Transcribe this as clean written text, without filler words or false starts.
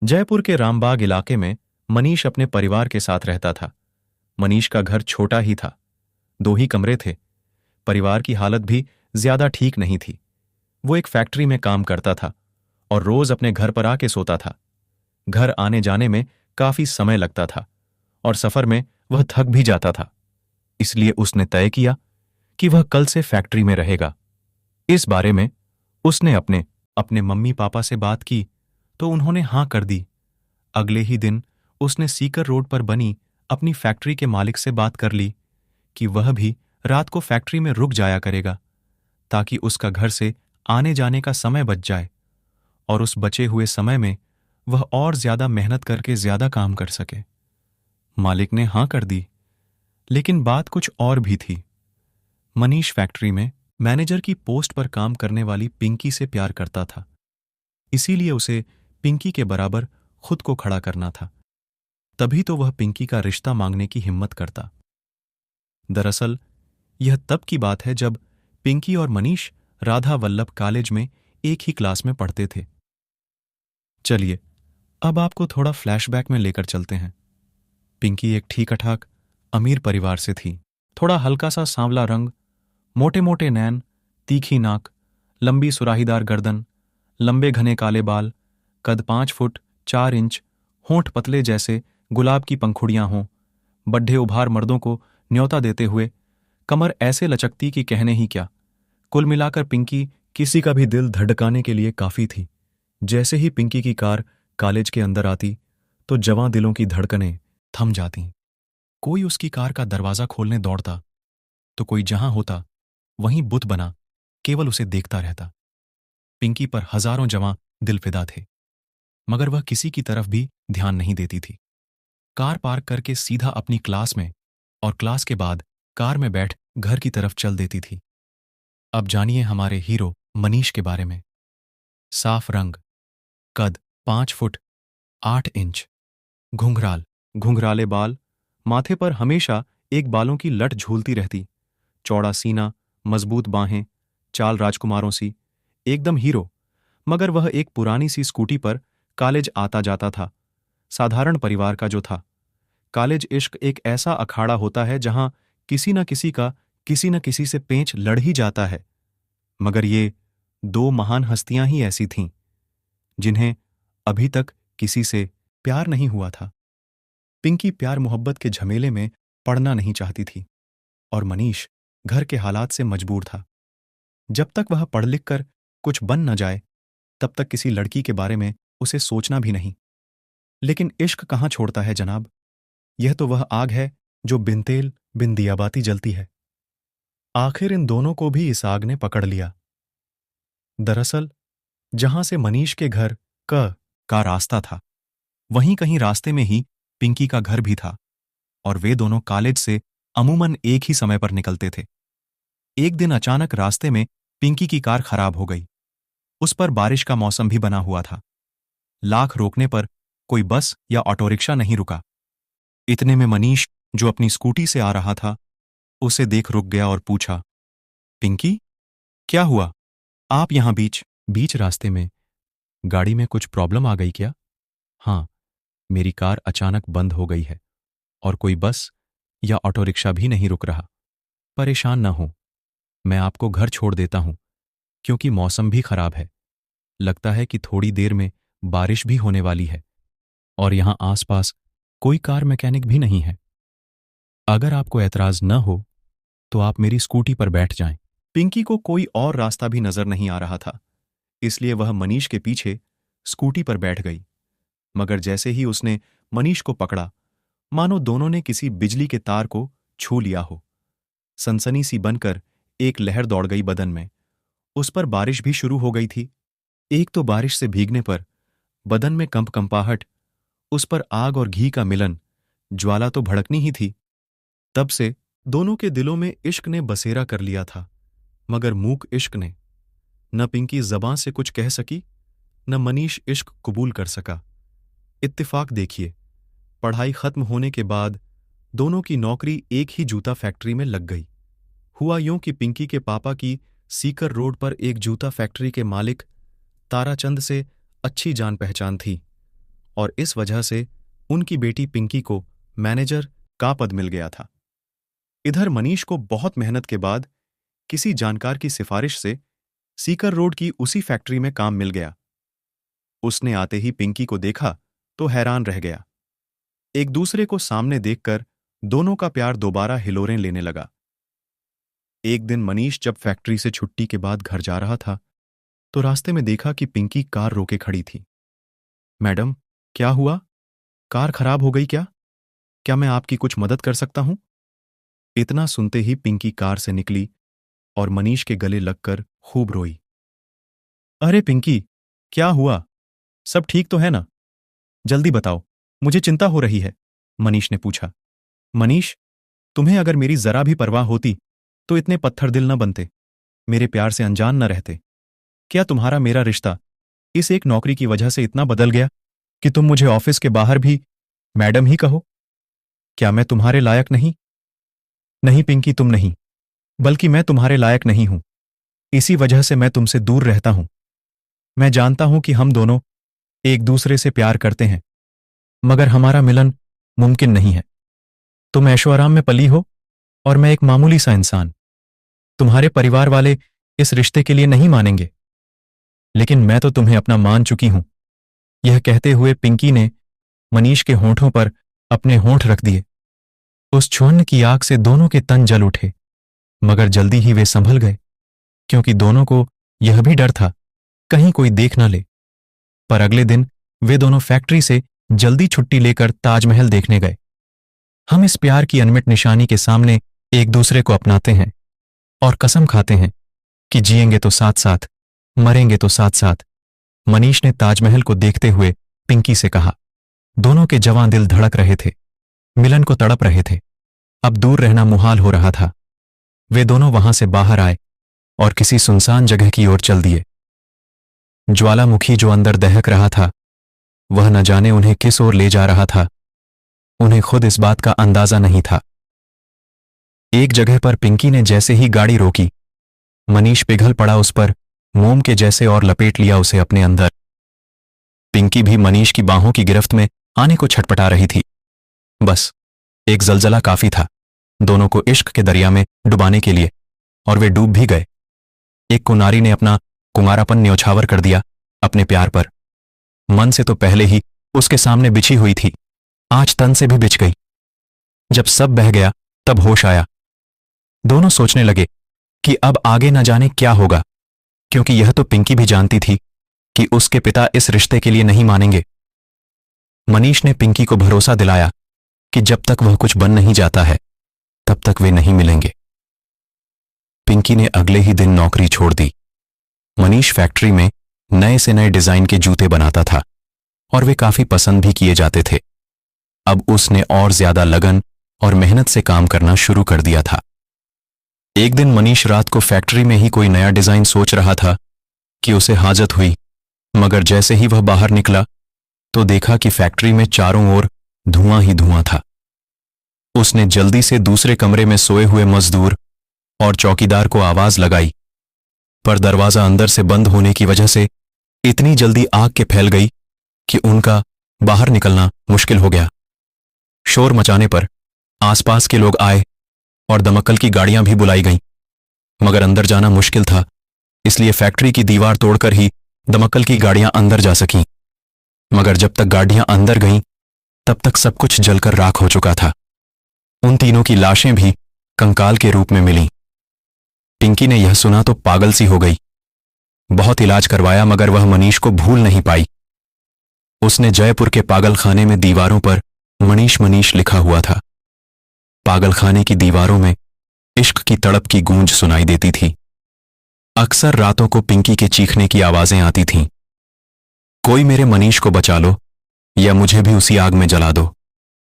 जयपुर के रामबाग इलाके में मनीष अपने परिवार के साथ रहता था। मनीष का घर छोटा ही था, दो ही कमरे थे। परिवार की हालत भी ज्यादा ठीक नहीं थी। वो एक फैक्ट्री में काम करता था और रोज अपने घर पर आके सोता था। घर आने जाने में काफी समय लगता था और सफर में वह थक भी जाता था। इसलिए उसने तय किया कि वह कल से फैक्ट्री में रहेगा। इस बारे में उसने अपने अपने मम्मी पापा से बात की तो उन्होंने हां कर दी। अगले ही दिन उसने सीकर रोड पर बनी अपनी फैक्ट्री के मालिक से बात कर ली कि वह भी रात को फैक्ट्री में रुक जाया करेगा ताकि उसका घर से आने जाने का समय बच जाए और उस बचे हुए समय में वह और ज्यादा मेहनत करके ज्यादा काम कर सके। मालिक ने हां कर दी, लेकिन बात कुछ और भी थी। मनीष फैक्ट्री में मैनेजर की पोस्ट पर काम करने वाली पिंकी से प्यार करता था, इसीलिए उसे पिंकी के बराबर खुद को खड़ा करना था। तभी तो वह पिंकी का रिश्ता मांगने की हिम्मत करता। दरअसल यह तब की बात है जब पिंकी और मनीष राधा वल्लभ कॉलेज में एक ही क्लास में पढ़ते थे। चलिए अब आपको थोड़ा फ्लैशबैक में लेकर चलते हैं। पिंकी एक ठीक ठाक अमीर परिवार से थी। थोड़ा हल्का सा सांवला रंग, मोटे मोटे नैन, तीखी नाक, लंबी सुराहीदार गर्दन, लंबे घने काले बाल, कद 5 फुट 4 इंच, होंठ पतले जैसे गुलाब की पंखुड़ियां हों, बड्ढे उभार मर्दों को न्योता देते हुए कमर ऐसे लचकती कि कहने ही क्या। कुल मिलाकर पिंकी किसी का भी दिल धड़काने के लिए काफी थी। जैसे ही पिंकी की कार कॉलेज के अंदर आती तो जवां दिलों की धड़कनें थम जातीं। कोई उसकी कार का दरवाजा खोलने दौड़ता तो कोई जहां होता वहीं बुत बना केवल उसे देखता रहता। पिंकी पर हजारों जवां दिल फिदा थे, मगर वह किसी की तरफ भी ध्यान नहीं देती थी। कार पार्क करके सीधा अपनी क्लास में और क्लास के बाद कार में बैठ घर की तरफ चल देती थी। अब जानिए हमारे हीरो मनीष के बारे में। साफ रंग, कद 5 फुट 8 इंच, घुंघराल घुंघराले बाल, माथे पर हमेशा एक बालों की लट झूलती रहती, चौड़ा सीना, मजबूत बाहें, चाल राजकुमारों सी, एकदम हीरो। मगर वह एक पुरानी सी स्कूटी पर कॉलेज आता जाता था। साधारण परिवार का जो था। कॉलेज इश्क एक ऐसा अखाड़ा होता है जहां किसी न किसी का किसी न किसी से पेंच लड़ ही जाता है। मगर ये दो महान हस्तियां ही ऐसी थीं जिन्हें अभी तक किसी से प्यार नहीं हुआ था। पिंकी प्यार मोहब्बत के झमेले में पड़ना नहीं चाहती थी और मनीष घर के हालात से मजबूर था। जब तक वह पढ़ लिख कर कुछ बन न जाए तब तक किसी लड़की के बारे में उसे सोचना भी नहीं। लेकिन इश्क कहाँ छोड़ता है जनाब। यह तो वह आग है जो बिन तेल बिन दियाबाती जलती है। आखिर इन दोनों को भी इस आग ने पकड़ लिया। दरअसल जहां से मनीष के घर का रास्ता था, वहीं कहीं रास्ते में ही पिंकी का घर भी था और वे दोनों कॉलेज से अमूमन एक ही समय पर निकलते थे। एक दिन अचानक रास्ते में पिंकी की कार खराब हो गई। उस पर बारिश का मौसम भी बना हुआ था। लाख रोकने पर कोई बस या ऑटो रिक्शा नहीं रुका। इतने में मनीष, जो अपनी स्कूटी से आ रहा था, उसे देख रुक गया और पूछा, पिंकी, क्या हुआ? आप यहां बीच बीच रास्ते में? गाड़ी में कुछ प्रॉब्लम आ गई क्या? हाँ, मेरी कार अचानक बंद हो गई है और कोई बस या ऑटो रिक्शा भी नहीं रुक रहा। परेशान न हो, मैं आपको घर छोड़ देता हूं क्योंकि मौसम भी खराब है। लगता है कि थोड़ी देर में बारिश भी होने वाली है और यहां आसपास कोई कार मैकेनिक भी नहीं है। अगर आपको ऐतराज न हो तो आप मेरी स्कूटी पर बैठ जाएं। पिंकी को कोई और रास्ता भी नजर नहीं आ रहा था, इसलिए वह मनीष के पीछे स्कूटी पर बैठ गई। मगर जैसे ही उसने मनीष को पकड़ा, मानो दोनों ने किसी बिजली के तार को छू लिया हो। सनसनी सी बनकर एक लहर दौड़ गई बदन में। उस पर बारिश भी शुरू हो गई थी। एक तो बारिश से भीगने पर बदन में कंपकंपाहट, उस पर आग और घी का मिलन, ज्वाला तो भड़कनी ही थी। तब से दोनों के दिलों में इश्क ने बसेरा कर लिया था, मगर मूक इश्क ने। न पिंकी जबां से कुछ कह सकी, न मनीष इश्क कबूल कर सका। इत्तिफाक देखिए, पढ़ाई खत्म होने के बाद दोनों की नौकरी एक ही जूता फैक्ट्री में लग गई। हुआ यूं कि पिंकी के पापा की सीकर रोड पर एक जूता फैक्ट्री के मालिक ताराचंद से अच्छी जान पहचान थी और इस वजह से उनकी बेटी पिंकी को मैनेजर का पद मिल गया था। इधर मनीष को बहुत मेहनत के बाद किसी जानकार की सिफारिश से सीकर रोड की उसी फैक्ट्री में काम मिल गया। उसने आते ही पिंकी को देखा तो हैरान रह गया। एक दूसरे को सामने देखकर दोनों का प्यार दोबारा हिलोरें लेने लगा। एक दिन मनीष जब फैक्ट्री से छुट्टी के बाद घर जा रहा था तो रास्ते में देखा कि पिंकी कार रोके खड़ी थी। मैडम, क्या हुआ? कार खराब हो गई क्या? क्या मैं आपकी कुछ मदद कर सकता हूं? इतना सुनते ही पिंकी कार से निकली और मनीष के गले लगकर खूब रोई। अरे पिंकी, क्या हुआ? सब ठीक तो है ना? जल्दी बताओ, मुझे चिंता हो रही है, मनीष ने पूछा। मनीष, तुम्हें अगर मेरी जरा भी परवाह होती तो इतने पत्थर दिल न बनते, मेरे प्यार से अनजान न रहते। क्या तुम्हारा मेरा रिश्ता इस एक नौकरी की वजह से इतना बदल गया कि तुम मुझे ऑफिस के बाहर भी मैडम ही कहो? क्या मैं तुम्हारे लायक नहीं? नहीं पिंकी, तुम नहीं, बल्कि मैं तुम्हारे लायक नहीं हूं। इसी वजह से मैं तुमसे दूर रहता हूं। मैं जानता हूं कि हम दोनों एक दूसरे से प्यार करते हैं, मगर हमारा मिलन मुमकिन नहीं है। तुम ऐशो आराम में पली हो और मैं एक मामूली सा इंसान। तुम्हारे परिवार वाले इस रिश्ते के लिए नहीं मानेंगे, लेकिन मैं तो तुम्हें अपना मान चुकी हूं। यह कहते हुए पिंकी ने मनीष के होंठों पर अपने होंठ रख दिए। उस छुअन्न की आग से दोनों के तन जल उठे, मगर जल्दी ही वे संभल गए, क्योंकि दोनों को यह भी डर था कहीं कोई देख न ले। पर अगले दिन वे दोनों फैक्ट्री से जल्दी छुट्टी लेकर ताजमहल देखने गए। हम इस प्यार की अनमिट निशानी के सामने एक दूसरे को अपनाते हैं और कसम खाते हैं कि जिएंगे तो साथ साथ, मरेंगे तो साथ साथ, मनीष ने ताजमहल को देखते हुए पिंकी से कहा। दोनों के जवां दिल धड़क रहे थे, मिलन को तड़प रहे थे। अब दूर रहना मुहाल हो रहा था। वे दोनों वहां से बाहर आए और किसी सुनसान जगह की ओर चल दिए। ज्वालामुखी जो अंदर दहक रहा था, वह न जाने उन्हें किस ओर ले जा रहा था। उन्हें खुद इस बात का अंदाजा नहीं था। एक जगह पर पिंकी ने जैसे ही गाड़ी रोकी, मनीष पिघल पड़ा उस पर, मोम के जैसे, और लपेट लिया उसे अपने अंदर। पिंकी भी मनीष की बाहों की गिरफ्त में आने को छटपटा रही थी। बस एक जलजला काफी था दोनों को इश्क के दरिया में डुबाने के लिए, और वे डूब भी गए। एक कुनारी ने अपना कुमारापन न्योछावर कर दिया अपने प्यार पर। मन से तो पहले ही उसके सामने बिछी हुई थी, आज तन से भी बिछ गई। जब सब बह गया तब होश आया। दोनों सोचने लगे कि अब आगे न जाने क्या होगा, क्योंकि यह तो पिंकी भी जानती थी कि उसके पिता इस रिश्ते के लिए नहीं मानेंगे। मनीष ने पिंकी को भरोसा दिलाया कि जब तक वह कुछ बन नहीं जाता है तब तक वे नहीं मिलेंगे। पिंकी ने अगले ही दिन नौकरी छोड़ दी। मनीष फैक्ट्री में नए से नए डिजाइन के जूते बनाता था और वे काफी पसंद भी किए जाते थे। अब उसने और ज्यादा लगन और मेहनत से काम करना शुरू कर दिया था। एक दिन मनीष रात को फैक्ट्री में ही कोई नया डिजाइन सोच रहा था कि उसे हाजत हुई, मगर जैसे ही वह बाहर निकला तो देखा कि फैक्ट्री में चारों ओर धुआं ही धुआं था। उसने जल्दी से दूसरे कमरे में सोए हुए मजदूर और चौकीदार को आवाज लगाई, पर दरवाजा अंदर से बंद होने की वजह से इतनी जल्दी आग के फैल गई कि उनका बाहर निकलना मुश्किल हो गया। शोर मचाने पर आसपास के लोग आए और दमकल की गाड़ियां भी बुलाई गईं, मगर अंदर जाना मुश्किल था, इसलिए फैक्ट्री की दीवार तोड़कर ही दमकल की गाड़ियां अंदर जा सकीं। मगर जब तक गाड़ियां अंदर गईं तब तक सब कुछ जलकर राख हो चुका था। उन तीनों की लाशें भी कंकाल के रूप में मिलीं। पिंकी ने यह सुना तो पागल सी हो गई। बहुत इलाज करवाया मगर वह मनीष को भूल नहीं पाई। उसने जयपुर के पागलखाने में दीवारों पर मनीष मनीष लिखा हुआ था। पागलखाने की दीवारों में इश्क की तड़प की गूंज सुनाई देती थी। अक्सर रातों को पिंकी के चीखने की आवाजें आती थीं। कोई मेरे मनीष को बचा लो या मुझे भी उसी आग में जला दो।